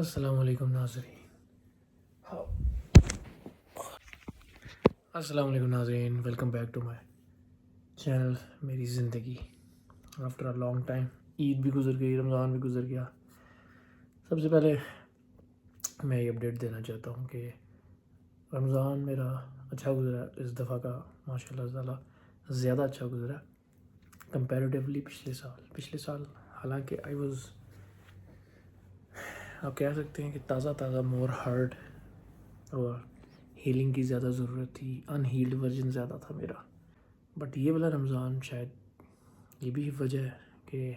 السلام علیکم ناظرین. السلام علیکم ناظرین, welcome back to my channel میری زندگی. After a long time Eid بھی گزر گئی, رمضان بھی گزر گیا. سب سے پہلے میں یہ اپڈیٹ دینا چاہتا ہوں کہ رمضان میرا اچھا گزرا. اس دفعہ کا ماشاء اللہ تعالیٰ زیادہ اچھا گزرا کمپیریٹیولی پچھلے سال. حالانکہ آپ کہہ سکتے ہیں کہ تازہ مور ہرٹ اور ہیلنگ کی زیادہ ضرورت تھی, ان ہیلڈ ورژن زیادہ تھا میرا. بٹ یہ والا رمضان شاید یہ بھی وجہ ہے کہ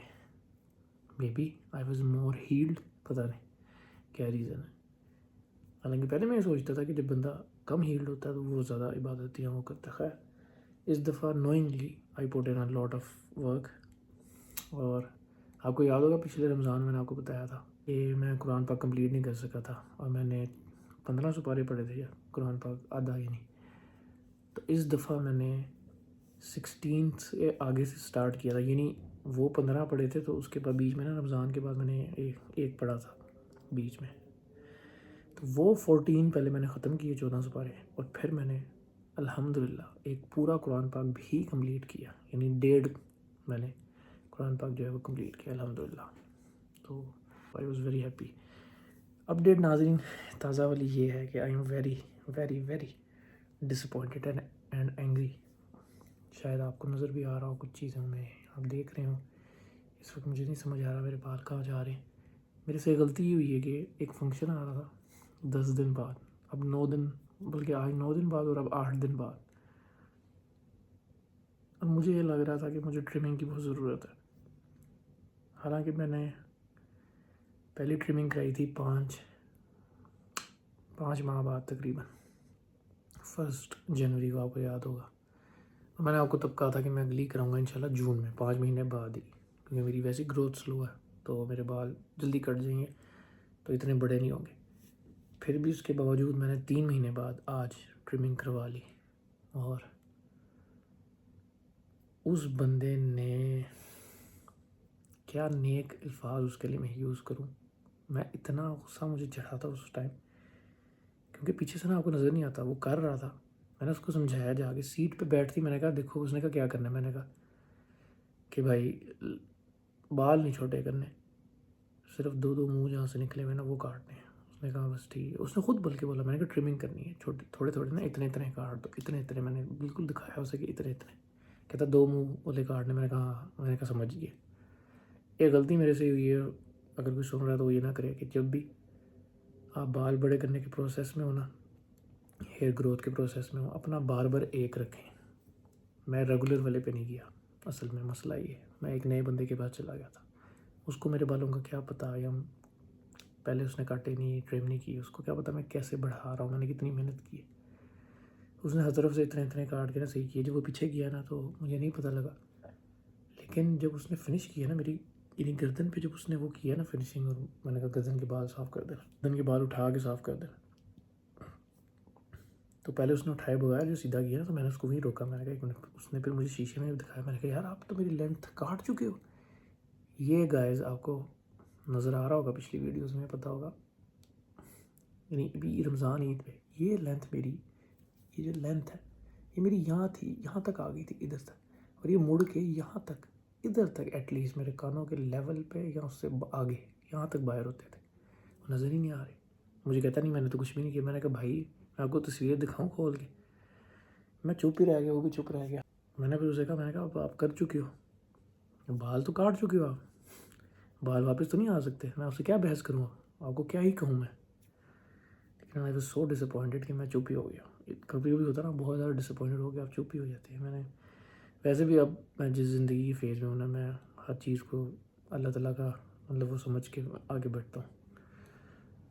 maybe I was more held, پتہ نہیں کیا ریزن ہے. حالانکہ پہلے میں یہ سوچتا تھا کہ جب بندہ کم ہیلڈ ہوتا ہے تو وہ زیادہ عبادتیں وہ کرتا ہے. خیر اس دفعہ knowingly I pot in lot of work. اور آپ کو یاد ہوگا پچھلے رمضان میں نے آپ کو بتایا تھا کہ میں قرآن پاک کمپلیٹ نہیں کر سکا تھا, اور میں نے 1500 پارے پڑھے تھے یا قرآن پاک آدھا ہی نہیں. تو اس دفعہ میں نے 16 سے آگے سے سٹارٹ کیا تھا, یعنی وہ 15 پڑھے تھے تو اس کے بعد بیچ میں نا رمضان کے بعد میں نے ایک پڑھا تھا بیچ میں, تو وہ 14 پہلے میں نے ختم کیے 1400 پارے, اور پھر میں نے الحمدللہ ایک پورا قرآن پاک بھی کمپلیٹ کیا, یعنی 1.5 میں نے قرآن پاک جو ہے وہ کمپلیٹ کیا الحمدللہ. تو I was very happy. Update ناظرین تازہ والی یہ ہے کہ I am very very very disappointed and angry. شاید آپ کو نظر بھی آ رہا ہو کچھ چیزیں میں, آپ دیکھ رہے ہوں. اس وقت مجھے نہیں سمجھ آ رہا میرے بال کہاں جا رہے ہیں. میرے سے غلطی یہ ہوئی ہے کہ ایک فنکشن آ رہا تھا 10 دن بعد, اب 9 دن, بلکہ آج 9 دن بعد اور اب 8 دن بعد. اب مجھے یہ لگ رہا تھا کہ مجھے ٹرمنگ کی بہت ضرورت ہے. حالانکہ میں نے پہلی ٹرمنگ کرائی تھی 5 ماہ بعد تقریباً 1 جنوری کو, آپ کو یاد ہوگا. میں نے آپ کو تب کہا تھا کہ میں اگلی کراؤں گا انشاءاللہ جون میں, 5 مہینے بعد ہی, کیونکہ میری ویسی گروتھ سلو ہے تو میرے بال جلدی کٹ جائیں گے تو اتنے بڑے نہیں ہوں گے. پھر بھی اس کے باوجود میں نے 3 مہینے بعد آج ٹرمنگ کروا لی. اور اس بندے نے کیا نیک الفاظ اس کے لیے میں یوز کروں, میں اتنا غصہ مجھے چڑھا تھا اس ٹائم, کیونکہ پیچھے سے نا آپ کو نظر نہیں آتا, وہ کر رہا تھا. میں نے اس کو سمجھایا, جا کے سیٹ پہ بیٹھتی, میں نے کہا دیکھو, اس نے کہا کیا کرنا ہے, میں نے کہا کہ بھائی بال نہیں چھوٹے کرنے, صرف 2 منہ جہاں سے نکلے ہوئے نا وہ کاٹنے ہیں. اس نے کہا بس ٹھیک ہے. اس نے خود بلکہ بولا, میں نے کہا ٹرمنگ کرنی ہے, تھوڑے نا اتنے کاٹ دو, اتنے. میں نے بالکل دکھایا اسے کہ اتنے. کہتا 2 منہ والے کاٹنے. میں نے کہا سمجھ گیا. یہ غلطی میرے سے ہوئی ہے, اگر کوئی سن رہا ہے تو وہ یہ نہ کرے کہ جب بھی آپ بال بڑے کرنے کے پروسیس میں ہو نا, ہیئر گروتھ کے پروسیس میں ہو, اپنا بار ایک رکھیں. میں ریگولر والے پہ نہیں گیا. اصل میں مسئلہ یہ ہے, میں ایک نئے بندے کے پاس چلا گیا تھا. اس کو میرے بالوں کا کیا پتہ, یا پہلے اس نے کاٹے نہیں, ٹرم نہیں کی, اس کو کیا پتہ میں کیسے بڑھا رہا ہوں, میں نے کتنی محنت کی ہے. اس نے ہر طرف سے اتنے کاٹ کے نا صحیح کیا. جب وہ پیچھے گیا نا تو مجھے نہیں پتہ لگا, لیکن جب اس نے فنش کیا نا میری یعنی گردن پہ, جب اس نے وہ کیا نا فنشنگ, اور میں نے کہا گردن کے بال صاف کر دینا, گردن کے بال اٹھا کے صاف کر دینا. تو پہلے اس نے اٹھائے بغیر جو سیدھا کیا نا, تو میں نے اس کو وہیں روکا. میں نے کہا ایک منٹ. اس نے پھر مجھے شیشے میں دکھایا. میں نے کہا یار آپ تو میری لینتھ کاٹ چکے ہو. یہ گائز آپ کو نظر آ رہا ہوگا پچھلی ویڈیوز میں, پتہ ہوگا, یعنی ابھی رمضان عید پہ یہ لینتھ میری, یہ جو لینتھ ہے یہ میری یہاں تھی, یہاں تک آ گئی تھی ادھر تک, اور یہ مڑ کے یہاں تک, ادھر تک ایٹ لیسٹ میرے کانوں کے لیول پہ یا اس سے آگے یہاں تک باہر ہوتے تھے, نظر ہی نہیں آ رہے. مجھے کہتا نہیں میں نے تو کچھ بھی نہیں کیا. میں نے کہا بھائی میں آپ کو تصویر دکھاؤں کھول کے. میں چپ ہی رہ گیا, وہ بھی چپ رہ گیا. میں نے پھر اسے کہا, میں نے کہا آپ کر چکے ہو, بال تو کاٹ چکے ہو, آپ بال واپس تو نہیں آ سکتے. میں آپ سے کیا بحث کروں, آپ کو کیا ہی کہوں میں. لیکن آئی واز سو ڈسپوائنٹڈ کہ میں چپ ہی ہو گیا. کبھی کبھی ہوتا نا بہت زیادہ ڈسپوائنٹڈ ہو گیا, آپ چپ ہی ہو جاتے ہیں. میں نے ویسے بھی اب میں جس زندگی کی فیز میں ہوں نا, میں ہر چیز کو اللہ تعالیٰ کا مطلب وہ سمجھ کے آگے بڑھتا ہوں.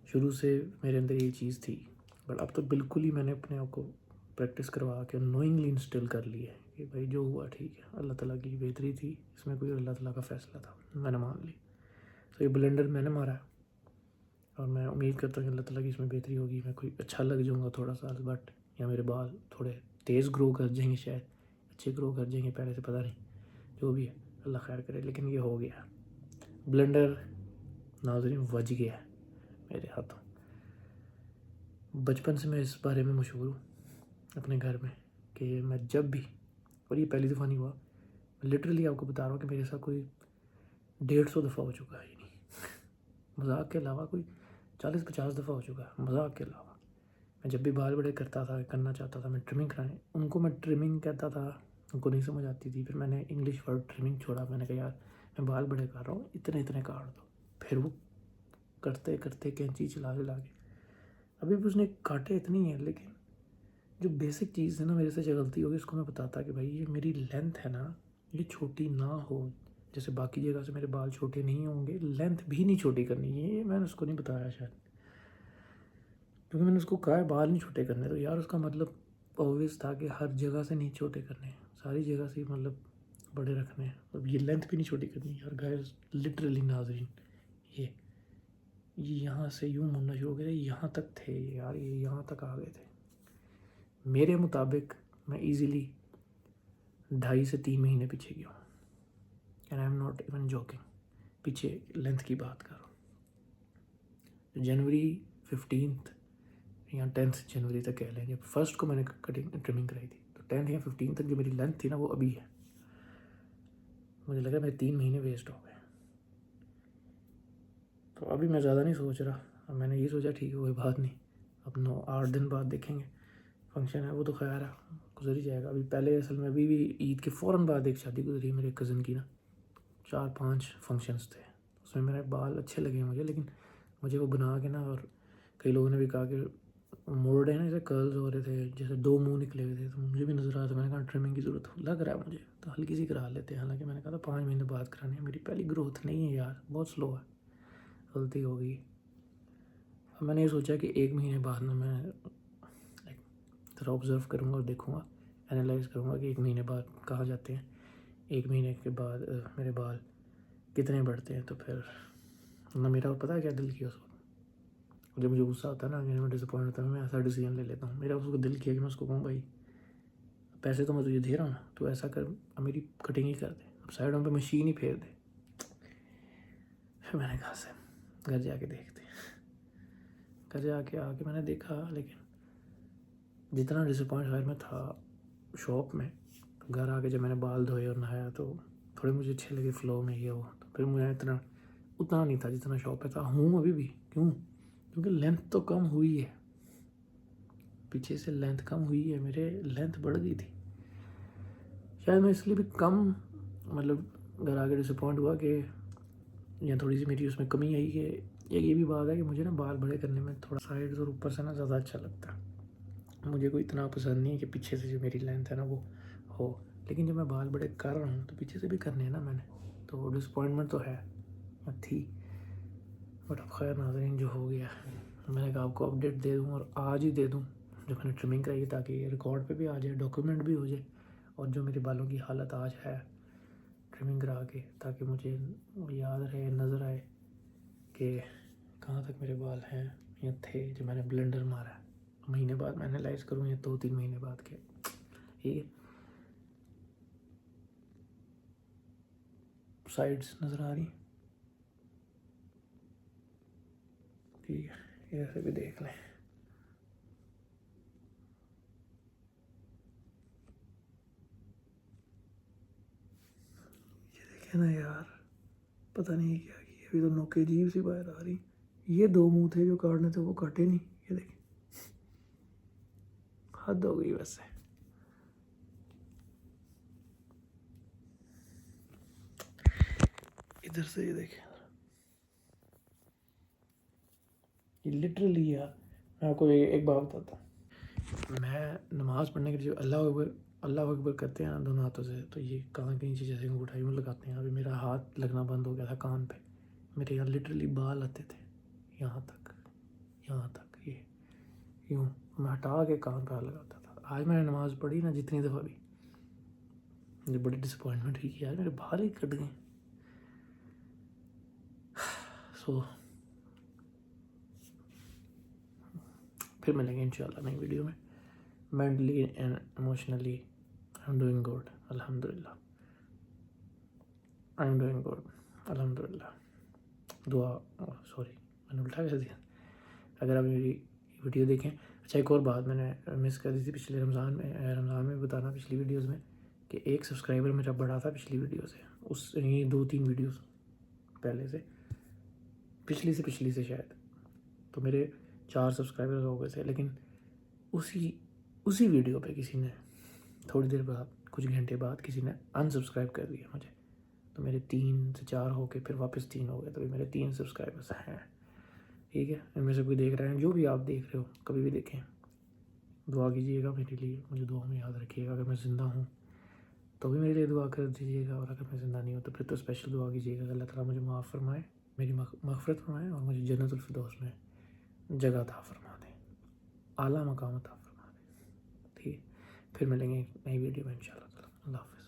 شروع سے میرے اندر یہ چیز تھی, بٹ اب تو بالکل ہی میں نے اپنے آپ کو پریکٹس کروا کے نوئنگلی انسٹل کر لی ہے کہ بھائی جو ہوا ٹھیک ہے, اللہ تعالیٰ کی بہتری تھی اس میں, کوئی اللہ تعالیٰ کا فیصلہ تھا, میں نے مان لی. تو یہ بلنڈر میں نے مارا ہے, اور میں امید کرتا ہوں کہ اللہ تعالیٰ کی اس میں بہتری ہوگی. میں کوئی اچھا لگ جاؤں گا تھوڑا سا, بٹ یا میرے بال تھوڑے تیز گرو کر جائیں گے, شاید اچھے گرو کر جائیں گے پہلے سے, پتہ نہیں, جو بھی ہے اللہ خیر کرے. لیکن یہ ہو گیا بلنڈر ناظرین, وج گیا ہے. میرے ہاتھوں. بچپن سے میں اس بارے میں مشہور ہوں اپنے گھر میں کہ میں جب بھی، اور یہ پہلی دفعہ نہیں ہوا، لٹرلی آپ کو بتا رہا ہوں کہ میرے ساتھ کوئی 150 دفعہ ہو چکا ہے. یہ نہیں مذاق کے علاوہ، کوئی 40-50 دفعہ ہو چکا ہے مذاق کے علاوہ. میں جب بھی بال بڑے کرنا چاہتا تھا، میں ٹرمنگ کرائیں، ان کو میں ٹرمنگ کہتا تھا، ان کو نہیں سمجھ آتی تھی. پھر میں نے انگلش ورڈ ٹرمنگ چھوڑا. میں نے کہا یار میں بال بڑے کر رہا ہوں، اتنے کاٹ دو. پھر وہ کرتے کرتے کینچی چلا کے ابھی بھی اس نے کاٹے اتنی ہیں، لیکن جو بیسک چیز ہے نا، میرے سے جو غلطی ہوگی اس کو میں بتاتا کہ بھائی یہ میری لینتھ ہے نا، یہ چھوٹی نہ ہو. جیسے باقی جگہ سے میرے بال چھوٹے نہیں ہوں گے، لینتھ بھی نہیں چھوٹی کرنی ہے. یہ میں نے اس کو نہیں بتایا شاید، کیونکہ میں نے اس کو کہا ہے بال نہیں چھوٹے کرنے. تو یار اس کا مطلب اوویس تھا کہ ہر جگہ سے نہیں چھوٹے کرنے ہیں، ساری جگہ سے مطلب بڑے رکھنے ہیں. اب یہ لینتھ بھی نہیں چھوٹی کرنی. اور گائز لٹرلی ناظرین، یہ یہاں سے یوں مڑنا شروع ہو گئے، یہاں تک تھے یار، یہ یہاں تک آ گئے تھے. میرے مطابق میں ایزیلی 2.5 سے 3 مہینے پیچھے گیا ہوں. And I am not even joking. پیچھے لینتھ کی بات کر رہا ہوں. جنوری 15 یا 10 جنوری تک کہہ لیں، جب 1 کو میں نے ٹرمنگ کرائی تھی، تو 10 یا 15 تک جو میری لینتھ تھی نا، وہ ابھی ہے. مجھے لگا میرے 3 مہینے ویسٹ ہو گئے. تو ابھی میں زیادہ نہیں سوچ رہا. اب میں نے یہ سوچا ٹھیک ہے کوئی بات نہیں، اب 8 دن بعد دیکھیں گے. فنکشن ہے وہ تو خیر ہے، گزر ہی جائے گا. ابھی پہلے اصل میں ابھی بھی عید کے فوراً بعد ایک شادی گزری میرے کزن کی نا. 4-5 فنکشنز تھے، اس میں میرے بال اچھے لگے مجھے، لیکن مجھے وہ بنا کے نا، اور کئی لوگوں نے بھی کہا کہ موڑے نا جیسے کرلز ہو رہے تھے، جیسے 2 منہ نکلے ہوئے تھے. تو مجھے بھی نظر آ رہا تھا. میں نے کہا ٹرمنگ کی ضرورت لگ رہا ہے مجھے، تو ہلکی سی کرا لیتے ہیں. حالانکہ میں نے کہا تھا 5 مہینے بعد کرانے. میری پہلی گروتھ نہیں ہے یار، بہت سلو ہے، غلطی ہو گئی. اب میں نے یہ سوچا کہ 1 مہینے بعد نا میں ذرا آبزرو کروں گا اور دیکھوں گا، انالائز کروں گا کہ 1 مہینے بعد کہاں جاتے ہیں، 1 مہینے کے بعد میرے بال کتنے بڑھتے ہیں. تو پھر نہ میرا پتہ ہے کیا دل کیا اس وقت، جب مجھے غصہ آتا ہے نا، میں ڈس اپوائنٹ ہوتا ہے، میں ایسا ڈیسیژن لے لیتا ہوں. میرا اس کو دل کیا کہ میں اس کو کہوں بھائی پیسے تو میں تجھے دے رہا ہوں نا، تو ایسا کر اب میری کٹنگ ہی کر دے، اب سائڈوں پہ مشین ہی پھیر دے. پھر میں نے کہا سے گھر جا کے دیکھتے. گھر جا کے میں نے دیکھا، لیکن جتنا ڈس اپوائنٹ خیر میں تھا شاپ میں، گھر آ کے جب میں نے بال دھوئے اور نہایا تو تھوڑے مجھے اچھے لگے فلو میں یہ وہ. تو پھر مجھے اتنا نہیں تھا جتنا شاپ پہ تھا. ہوں ابھی بھی، کیونکہ لینتھ تو کم ہوئی ہے، پیچھے سے لینتھ کم ہوئی ہے، میرے لینتھ بڑھ گئی تھی. شاید میں اس لیے بھی کم مطلب گھر آ کے ڈس اپوائنٹ ہوا کہ یا تھوڑی سی میری اس میں کمی آئی کہ یہ بھی بات ہے کہ مجھے نا بال بڑے کرنے میں تھوڑا سائڈ اور اوپر سے نا زیادہ اچھا لگتا ہے. مجھے کوئی اتنا پسند نہیں ہے کہ پیچھے سے جو میری لینتھ ہے نا وہ ہو. لیکن جب میں بال بڑے کر رہا ہوں تو پیچھے سے بھی کرنے ہیں نا میں نے، تو ڈس اپوائنٹمنٹ تو ہے تھی. بٹ اب خیر ناظرین جو ہو گیا، میں نے کہا آپ کو اپڈیٹ دے دوں، اور آج ہی دے دوں جو میں نے ٹرمنگ کرائی، تاکہ یہ ریکارڈ پہ بھی آ جائے، ڈاکیومنٹ بھی ہو جائے. اور جو میرے بالوں کی حالت آج ہے ٹرمنگ کرا کے، تاکہ مجھے یاد رہے، نظر آئے کہ کہاں تک میرے بال ہیں یا تھے جو میں نے بلنڈر مارا ہے. مہینے بعد میں انالائز کروں یا 2-3 مہینے بعد کے. ٹھیک ہے، سائڈس نظر آ رہی، ٹھیک ہے، ایسے بھی دیکھ لیں. یہ دیکھیں نا یار، پتہ نہیں کیا کیا. ابھی تو نوکے عجیب سی باہر آ رہی. یہ 2 منہ تھے جو کاٹنے تھے، وہ کاٹے نہیں. یہ دیکھیں، حد ہو گئی ویسے. ادھر سے یہ دیکھیں، یہ لٹرلی یار میں آپ کو ایک بات بتاتا ہوں. میں نماز پڑھنے کے لیے جو اللہ اکبر کرتے ہیں نا دونوں ہاتھوں سے، تو یہ کان کے نیچے جیسے انگوٹھا یوں لگاتے ہیں. ابھی میرا ہاتھ لگنا بند ہو گیا تھا کان پہ. میرے یہاں لٹرلی بال آتے تھے یہاں تک، یہ یوں میں ہٹا کے کان پہ لگاتا تھا. آج میں نے نماز پڑھی نا جتنی دفعہ بھی، مجھے بڑی ڈس اپوائنٹمنٹ ہوئی کہ یار میرے بال ہی کٹ گئے. سو پھر ملیں گے انشاءاللہ نئی ویڈیو میں. Mentally and emotionally I am doing good الحمد للہ. دعا، سوری میں نے الٹا کر دیا. اگر آپ میری ویڈیو دیکھیں. اچھا ایک اور بات میں نے مس کر دی تھی پچھلے رمضان میں بتانا پچھلی ویڈیوز میں کہ ایک سبسکرائبر میرا بڑھا تھا پچھلی ویڈیو سے, اس یہ 2-3 ویڈیوز پہلے سے, پچھلی سے شاید, تو میرے 4 سبسکرائبر ہو گئے تھے. لیکن اسی ویڈیو پہ کسی نے تھوڑی دیر بعد, کچھ گھنٹے بعد کسی نے انسبسکرائب کر دیا مجھے, تو میرے 3 سے 4 ہو کے پھر واپس 3 ہو گئے, تو میرے 3 سبسکرائبرس ہیں. ٹھیک ہے, ان میں سے کوئی دیکھ رہے ہیں, جو بھی آپ دیکھ رہے ہو کبھی بھی دیکھیں, دعا کیجیے گا میرے لیے, مجھے دعا میں یاد رکھیے گا. اگر میں زندہ ہوں تو بھی میرے لیے دعا کر دیجیے گا, اور اگر میں زندہ نہیں ہوں تو پھر تو اسپیشل دعا کیجیے گا کہ اللہ تعالیٰ مجھے معاف فرمائے, میری مغفرت فرمائے, اور مجھے جنت الفردوس میں جگہ عطا فرما دے, اعلیٰ مقام عطا فرما دے. ٹھیک ہے, پھر ملیں گے ایک نئی ویڈیو میں انشاءاللہ تعالیٰ. اللہ حافظ.